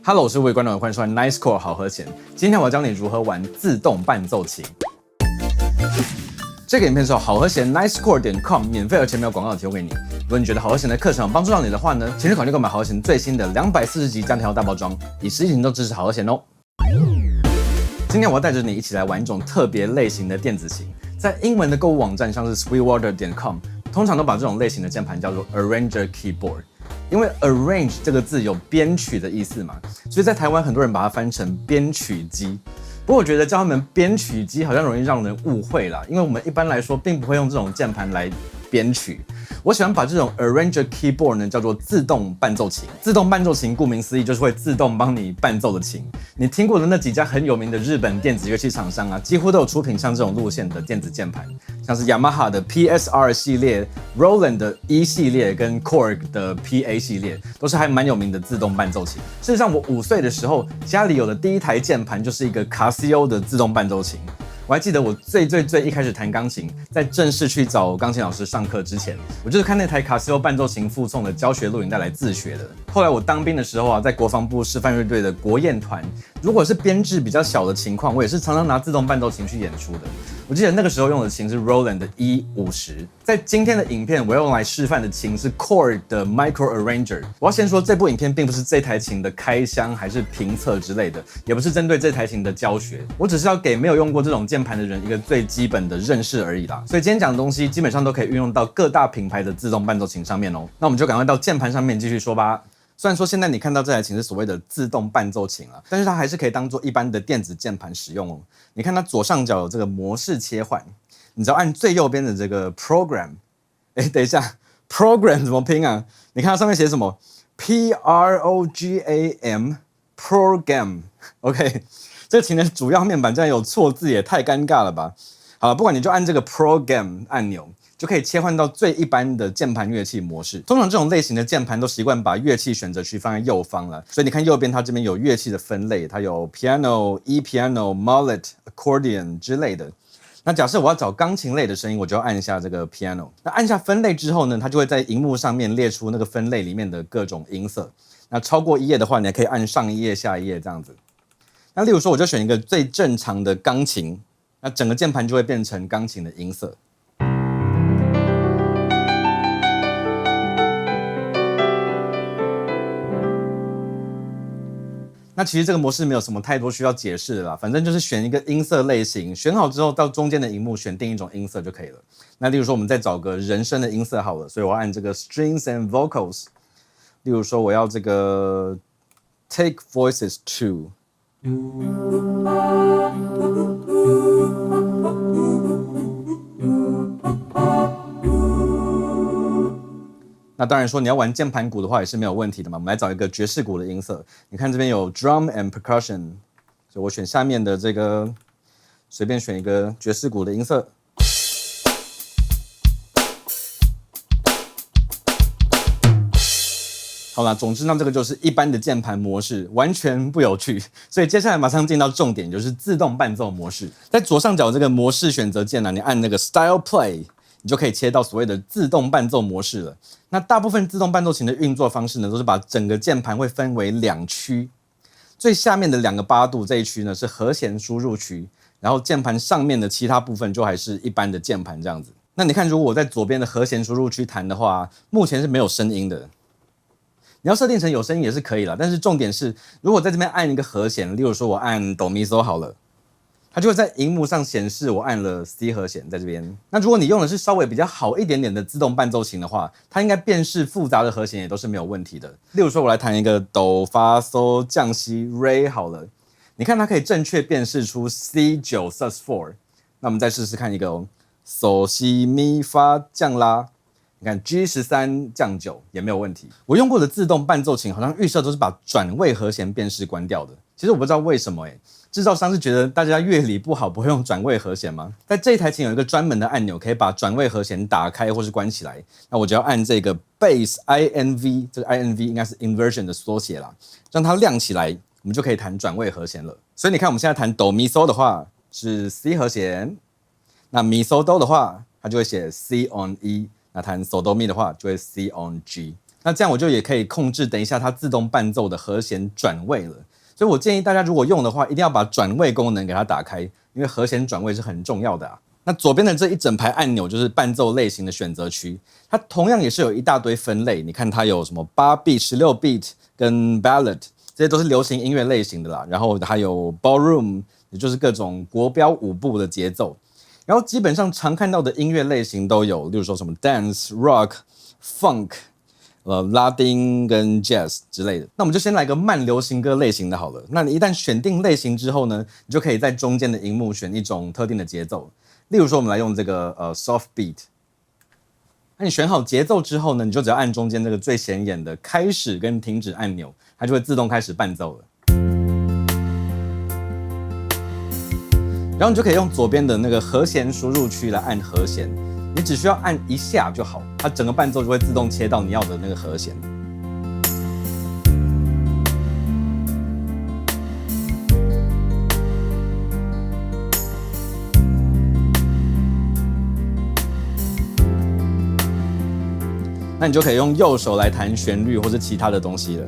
Hello， 我是魏观众，欢迎收看 Nice Chord 好和弦。今天我要教你如何玩自动伴奏琴。这个影片是由好和弦 nicechord.com 免费而且没有广告的提供给你。如果你觉得好和弦的课程有帮助到你的话呢，请考虑购买好和弦最新的240集家庭号大包装，以实际行动支持好和弦哦。今天我要带着你一起来玩一种特别类型的电子琴，在英文的购物网站像是 sweetwater.com， 通常都把这种类型的键盘叫做 arranger keyboard。因为 arrange 这个字有编曲的意思嘛，所以在台湾很多人把它翻成编曲机。不过我觉得叫他们编曲机好像容易让人误会啦，因为我们一般来说并不会用这种键盘来编曲。我喜欢把这种 arranger keyboard 呢叫做自动伴奏琴。自动伴奏琴顾名思义就是会自动帮你伴奏的琴。你听过的那几家很有名的日本电子乐器厂商啊，几乎都有出品像这种路线的电子键盘，像是 Yamaha 的 PSR 系列、Roland 的 E 系列跟 Korg 的 PA 系列，都是还蛮有名的自动伴奏琴。事实上，我5岁的时候，家里有的第一台键盘就是一个 Casio 的自动伴奏琴。我还记得我最一开始弹钢琴，在正式去找钢琴老师上课之前，我就是看那台卡西欧伴奏琴附送的教学录影带来自学的。后来我当兵的时候啊，在国防部示范乐队的国宴团，如果是编制比较小的情况，我也是常常拿自动伴奏琴去演出的。我记得那个时候用的琴是 Roland 的 E50。在今天的影片，我要用来示范的琴是 Korg 的 Micro Arranger。我要先说，这部影片并不是这台琴的开箱还是评测之类的，也不是针对这台琴的教学，我只是要给没有用过这种键盘的人一个最基本的认识而已啦。所以今天讲的东西基本上都可以运用到各大品牌的自动伴奏琴上面哦。那我们就赶快到键盘上面继续说吧。虽然说现在你看到这台琴是所谓的自动伴奏琴啊，但是它还是可以当做一般的电子键盘使用哦。你看它左上角有这个模式切换，你只要按最右边的这个 program， 等一下 program 怎么拼啊？你看它上面写什么 PROGAM program OK， 这个琴的主要面板竟然有错字，也太尴尬了吧。好了，不管你就按这个 program 按钮，就可以切换到最一般的键盘乐器模式。通常这种类型的键盘都习惯把乐器选择区放在右方了，所以你看右边它这边有乐器的分类，它有 piano、E piano、mallet、accordion 之类的。那假设我要找钢琴类的声音，我就要按一下这个 piano。那按下分类之后呢，它就会在荧幕上面列出那个分类里面的各种音色。那超过一页的话，你还可以按上一页、下一页这样子。那例如说，我就选一个最正常的钢琴，那整个键盘就会变成钢琴的音色。那其实这个模式没有什么太多需要解释的啦，反正就是选一个音色类型，选好之后到中间的荧幕选定一种音色就可以了。那例如说我们再找个人声的音色好了，所以我要按这个 Strings and Vocals。例如说我要这个 Take Voices 2。那当然说你要玩键盘鼓的话也是没有问题的嘛。我们来找一个爵士鼓的音色，你看这边有 Drum and Percussion， 所以我选下面的这个，随便选一个爵士鼓的音色。好啦，总之那这个就是一般的键盘模式，完全不有趣。所以接下来马上进到重点，就是自动伴奏模式。在左上角这个模式选择键呢，你按那个 Style Play， 你就可以切到所谓的自动伴奏模式了。那大部分自动伴奏琴的运作方式呢，都是把整个键盘会分为2区。最下面的2个8度这一区呢是和弦输入区，然后键盘上面的其他部分就还是一般的键盘这样子。那你看，如果我在左边的和弦输入区弹的话，目前是没有声音的。你要设定成有声音也是可以啦，但是重点是，如果在这边按一个和弦，例如说我按哆咪嗦好了，它就会在荧幕上显示我按了 C 和弦在这边。那如果你用的是稍微比较好一点点的自动伴奏琴的话，它应该辨识复杂的和弦也都是没有问题的。例如说我来弹一个哆发嗦降西 Re 好了，你看它可以正确辨识出 C9 sus4。那我们再试试看一个哦，嗦西咪发降拉。你看 G13 降9也没有问题。我用过的自动伴奏琴好像预设都是把转位和弦辨识关掉的。其实我不知道为什么制造商是觉得大家乐理不好不会用转位和弦吗？在这一台琴有一个专门的按钮可以把转位和弦打开或是关起来。那我就要按这个 Bass INV， 这个 INV 应该是 Inversion 的缩写啦，让它亮起来，我们就可以弹转位和弦了。所以你看我们现在弹哆咪嗦的话是 C 和弦，那咪嗦哆的话它就会写 C on E。那弹 So Do Mi 的话，就会 C on G。那这样我就也可以控制等一下它自动伴奏的和弦转位了。所以我建议大家如果用的话，一定要把转位功能给它打开，因为和弦转位是很重要的啊。那左边的这一整排按钮就是伴奏类型的选择区，它同样也是有一大堆分类。你看它有什么8 beat、16 beat 跟 ballad， 这些都是流行音乐类型的啦。然后还有 ballroom， 也就是各种国标舞步的节奏。然后基本上常看到的音乐类型都有，例如说什么 dance、rock、funk。拉丁跟 jazz 之类的，那我们就先来个慢流行歌类型的好了。那你一旦选定类型之后呢，你就可以在中间的荧幕选一种特定的节奏。例如说，我们来用这个soft beat。那你选好节奏之后呢，你就只要按中间这个最显眼的开始跟停止按钮，它就会自动开始伴奏了。然后你就可以用左边的那个和弦输入区来按和弦。你只需要按一下就好，它整个伴奏就会自动切到你要的那个和弦。那你就可以用右手来弹旋律或是其他的东西了。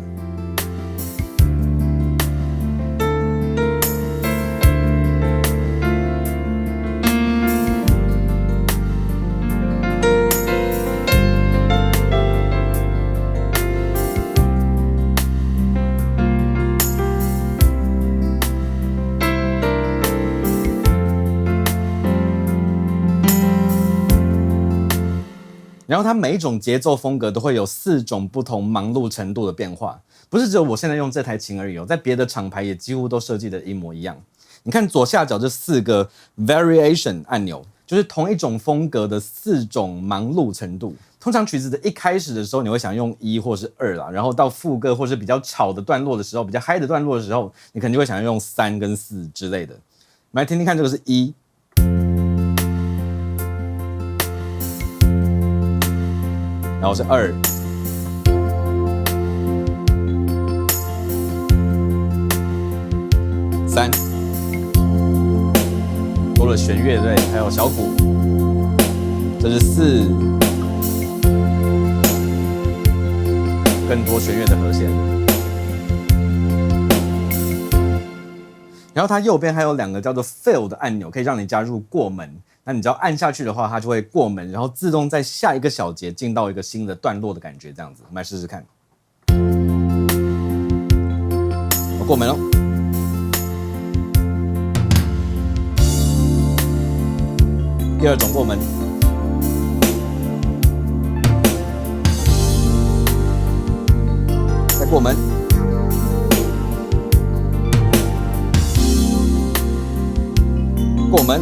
然后它每一种节奏风格都会有4种不同忙碌程度的变化，不是只有我现在用这台琴而已哦，在别的厂牌也几乎都设计的一模一样。你看左下角这4个 variation 按钮，就是同一种风格的4种忙碌程度。通常曲子的一开始的时候，你会想用1或是2啦，然后到副歌或是比较吵的段落的时候，比较嗨的段落的时候，你可能就会想要用3跟4之类的。我们来听听看，这个是1。然后是2，3，多了弦乐对，还有小鼓，这是4，更多弦乐的和弦。然后它右边还有2个叫做 fill 的按钮，可以让你加入过门。那你只要按下去的话，它就会过门，然后自动在下一个小节进到一个新的段落的感觉，这样子。我们来试试看。我过门喽。第2种过门。再过门。过门。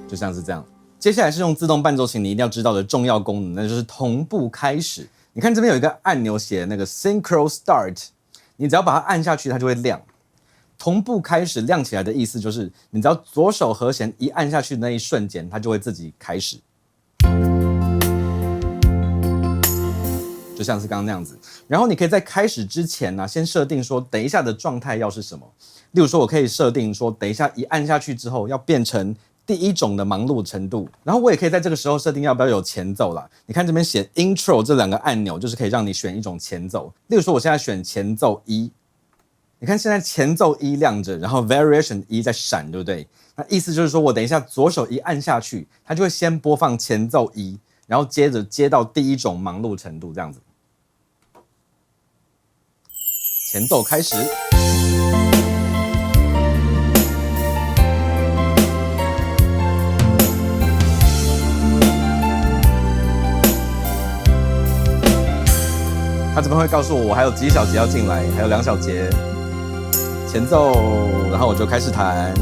就像是这样。接下来是用自动伴奏琴你一定要知道的重要功能，那就是同步开始。你看这边有一个按钮写那个 Synchro Start， 你只要把它按下去，它就会亮。同步开始亮起来的意思就是，你只要左手和弦一按下去的那一瞬间，它就会自己开始。就像是刚刚那样子。然后你可以在开始之前呢，先设定说等一下的状态要是什么。例如说，我可以设定说，等一下一按下去之后要变成第1种的忙碌程度，然后我也可以在这个时候设定要不要有前奏啦。你看这边写 Intro 这2个按钮，就是可以让你选一种前奏。例如说，我现在选前奏1，你看现在前奏1亮着，然后 Variation 1在闪，对不对？那意思就是说我等一下左手一按下去，它就会先播放前奏1，然后接着接到第1种忙碌程度，这样子。前奏开始。他这边会告诉我还有几小节要进来，还有2小节前奏，然后我就开始弹。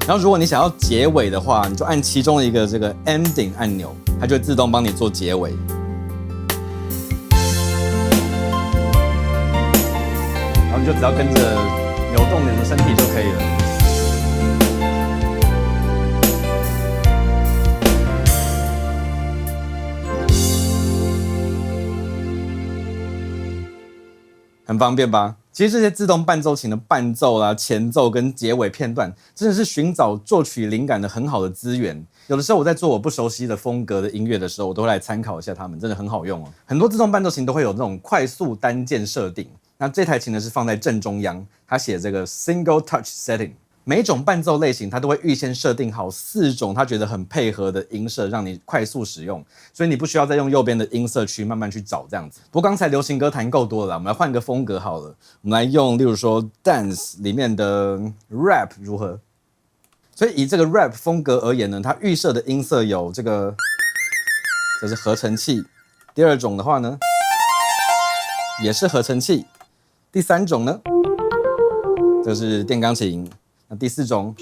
然后如果你想要结尾的话，你就按其中一个这个 ending 按钮，它就会自动帮你做结尾。然后你就只要跟着扭动你的身体就可以了。很方便吧？其实这些自动伴奏琴的伴奏啦、前奏跟结尾片段，真的是寻找作曲灵感的很好的资源。有的时候我在做我不熟悉的风格的音乐的时候，我都会来参考一下它们，真的很好用哦。很多自动伴奏琴都会有那种快速单键设定，那这台琴呢是放在正中央，它写这个 Single Touch Setting。每种伴奏类型，它都会预先设定好4种它觉得很配合的音色，让你快速使用，所以你不需要再用右边的音色区慢慢去找这样子。不过刚才流行歌弹够多了啦，我们来换个风格好了，我们来用例如说 Dance 里面的 Rap 如何？所以以这个 Rap 风格而言呢，它预设的音色有这个，这是合成器。第2种的话呢，也是合成器。第3种呢，这是电钢琴。那第4种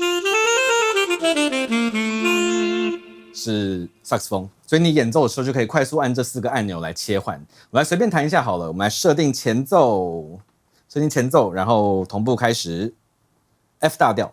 是萨克斯风，所以你演奏的时候就可以快速按这4个按钮来切换。我来随便弹一下好了，我们来设定前奏，然后同步开始 F 大调。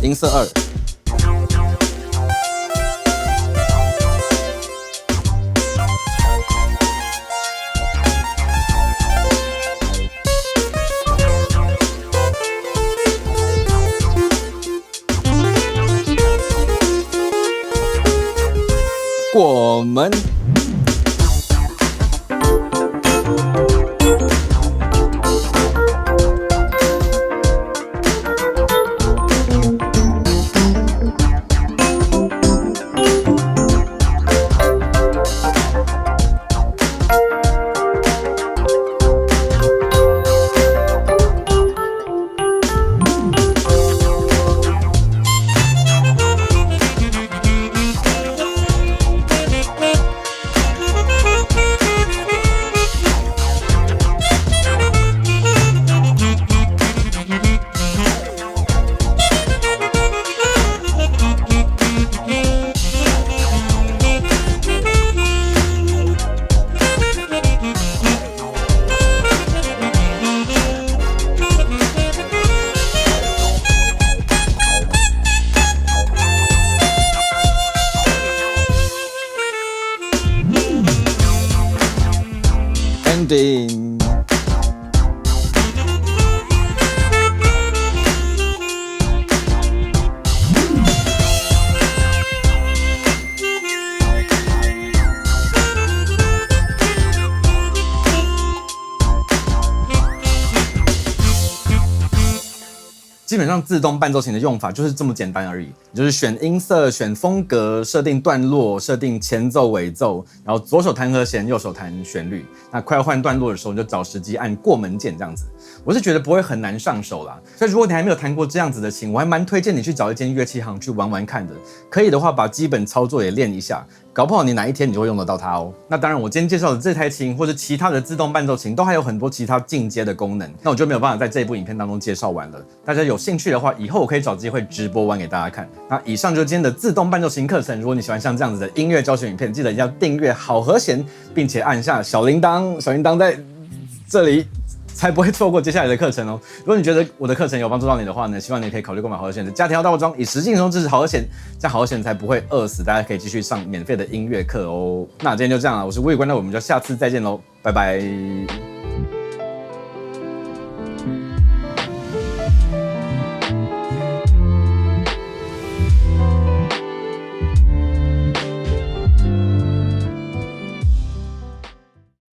音色2，过门。ending。基本上自动伴奏琴的用法就是这么简单而已，你就是选音色、选风格、设定段落、设定前奏、尾奏，然后左手弹和弦，右手弹旋律。那快要换段落的时候，你就找时机按过门键这样子。我是觉得不会很难上手啦，所以如果你还没有弹过这样子的琴，我还蛮推荐你去找一间乐器行去玩玩看的。可以的话，把基本操作也练一下。搞不好你哪一天你就会用得到它哦。那当然，我今天介绍的这台琴或者其他的自动伴奏琴，都还有很多其他进阶的功能，那我就没有办法在这一部影片当中介绍完了。大家有兴趣的话，以后我可以找机会直播玩给大家看。那以上就是今天的自动伴奏琴课程。如果你喜欢像这样子的音乐教学影片，记得一定要订阅好和弦，并且按下小铃铛，小铃铛在这里，才不会错过接下来的课程哦。如果你觉得我的课程有帮助到你的话呢，希望你可以考虑购买好和弦的家庭大包装，以实际应用支持好和弦，这样好和弦才不会饿死。大家可以继续上免费的音乐课哦。那今天就这样了，我是魏冠，那我们就下次再见喽，拜拜。